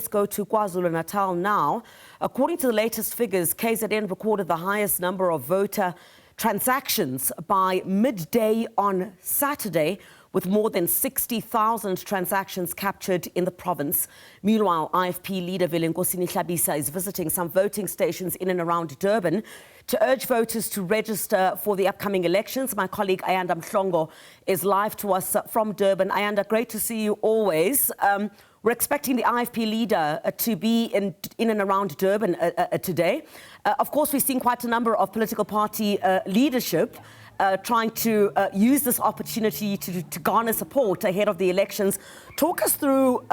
Let's go to KwaZulu-Natal now. According to the latest figures, KZN recorded the highest number of voter transactions by midday on Saturday, with more than 60,000 transactions captured in the province. Meanwhile, IFP leader Velinkosini Hlabisa is visiting some voting stations in and around Durban to urge voters to register for the upcoming elections. My colleague Ayanda Mhlongo is live to us from Durban. Ayanda, great to see you always. We're expecting the IFP leader to be in and around Durban today. Of course, we've seen quite a number of political party leadership trying to use this opportunity to garner support ahead of the elections. Talk us through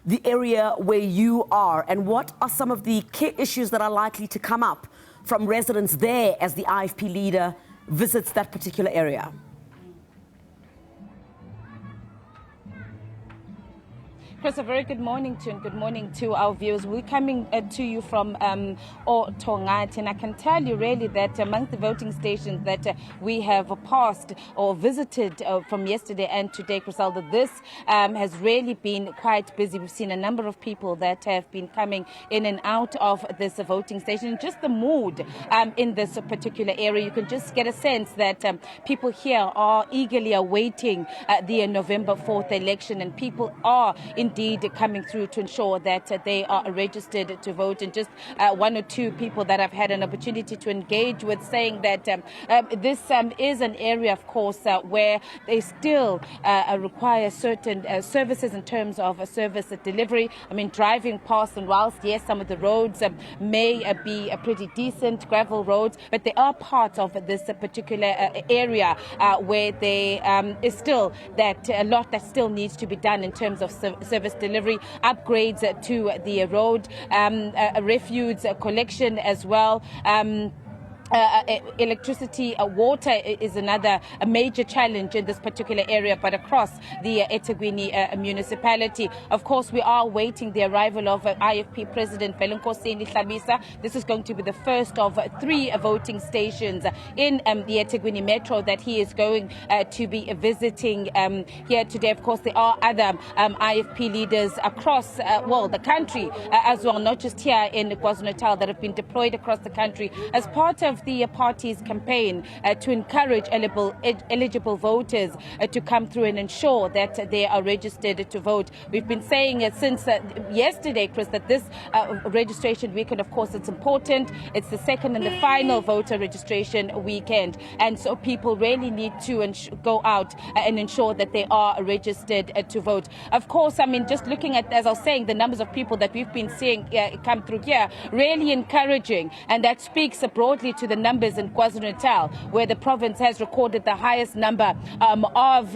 the area where you are and what are some of the key issues that are likely to come up from residents there as the IFP leader visits that particular area. Chris, a very good morning to you and good morning to our viewers. We're coming to you from oThongathi, and I can tell you really that among the voting stations that we have passed or visited from yesterday and today, Chris, that this has really been quite busy. We've seen a number of people that have been coming in and out of this voting station. Just the mood in this particular area, you can just get a sense that people here are eagerly awaiting the November 4th election, and people are indeed coming through to ensure that they are registered to vote. And just one or two people that I've had an opportunity to engage with saying that this is an area, of course, where they still require certain services in terms of service delivery. I mean, driving past, and whilst, yes, some of the roads may be pretty decent gravel roads, but they are part of this particular area where there is still a lot that still needs to be done in terms of service delivery, upgrades to the road, refuse collection as well. Electricity, water is another major challenge in this particular area, but across the eThekwini municipality. Of course, we are waiting the arrival of IFP President Velinkosini Hlabisa. This is going to be the first of 3 voting stations in the eThekwini metro that he is going to be visiting here today. Of course, there are other IFP leaders across the country as well, not just here in KwaZulu-Natal, that have been deployed across the country as part of the party's campaign to encourage eligible voters to come through and ensure that they are registered to vote. We've been saying since yesterday, Chris, that this registration weekend, of course, it's important. It's the second and the final voter registration weekend, and so people really need to go out and ensure that they are registered to vote. Of course, I mean, just looking at, as I was saying, the numbers of people that we've been seeing come through here, really encouraging, and that speaks broadly to the numbers in KwaZulu-Natal, where the province has recorded the highest number of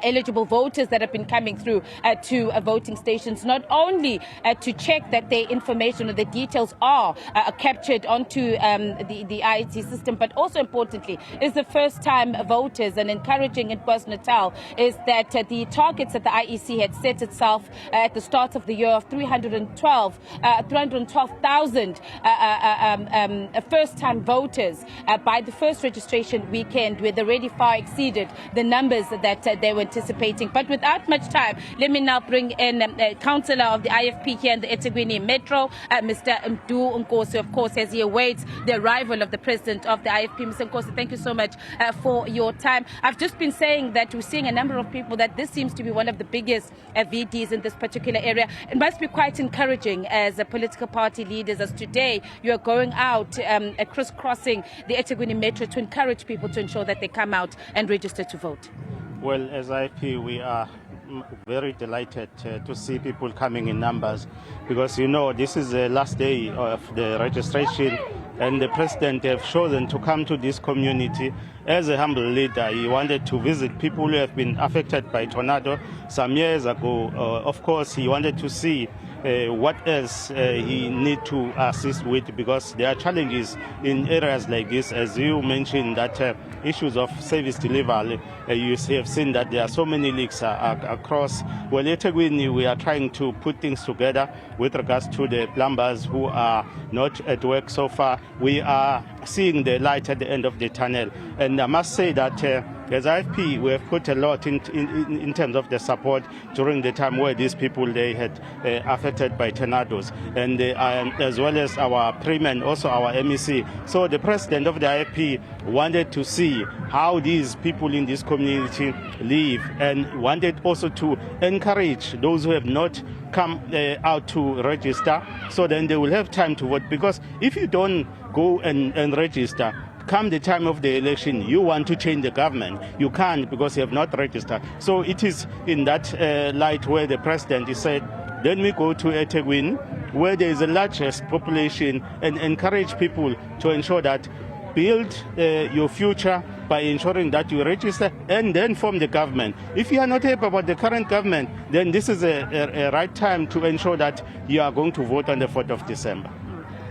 eligible voters that have been coming through to voting stations, not only to check that their information or the details are captured onto the IT system, but also importantly is the first time voters. And encouraging in KwaZulu-Natal is that the targets that the IEC had set itself at the start of the year of 312,000 first time voters by the first registration weekend, where they already far exceeded the numbers that they were anticipating. But without much time, let me now bring in councillor of the IFP here in the eThekwini Metro, Mr. Nkosi, of course, as he awaits the arrival of the president of the IFP. Mr. Nkosi, thank you so much for your time. I've just been saying that we're seeing a number of people that this seems to be one of the biggest VDs in this particular area. It must be quite encouraging as political party leaders, as today you are going out crisscrossing the eThekwini Metro to encourage people to ensure that they come out and register to vote. Well, as IFP, we are very delighted to see people coming in numbers, because, you know, this is the last day of the registration, and the president have chosen to come to this community as a humble leader. He wanted to visit people who have been affected by tornado some years ago. Of course, he wanted to see what else he need to assist with, because there are challenges in areas like this, as you mentioned, that issues of service delivery. You have seen that there are so many leaks across. Well, eThekwini, we are trying to put things together with regards to the plumbers who are not at work so far. We are seeing the light at the end of the tunnel, and I must say that as IFP, we have put a lot in terms of the support during the time where these people, they had affected by tornadoes, and as well as our pre-men, also our MEC. So the president of the IFP wanted to see how these people in this community live, and wanted also to encourage those who have not come out to register, so then they will have time to vote. Because if you don't go and register, come the time of the election, you want to change the government, you can't, because you have not registered. So it is in that light where the president is said, then we go to eThekwini, where there is the largest population, and encourage people to ensure that build your future by ensuring that you register and then form the government. If you are not happy about the current government, then this is a right time to ensure that you are going to vote on the 4th of December.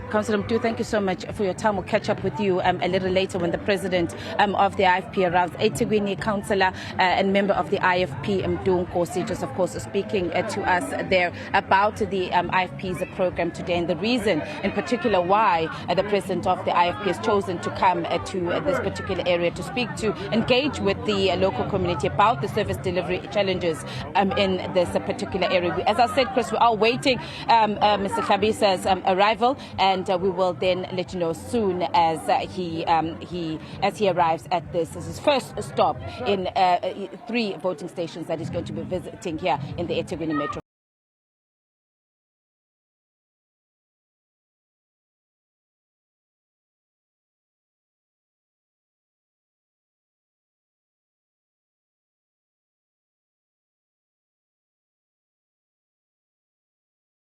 Councillor Mdu, thank you so much for your time. We'll catch up with you a little later when the president of the IFP arrives. eThekwini councillor and member of the IFP, Velinkosini, just of course speaking to us there about the IFP's program today, and the reason in particular why the president of the IFP has chosen to come to this particular area to speak, to engage with the local community about the service delivery challenges in this particular area. As I said, Chris, we are waiting Mr. Hlabisa's arrival, and we will then let you know soon as he arrives at this. This is his first stop in 3 voting stations that he's going to be visiting here in the eThekwini Metro.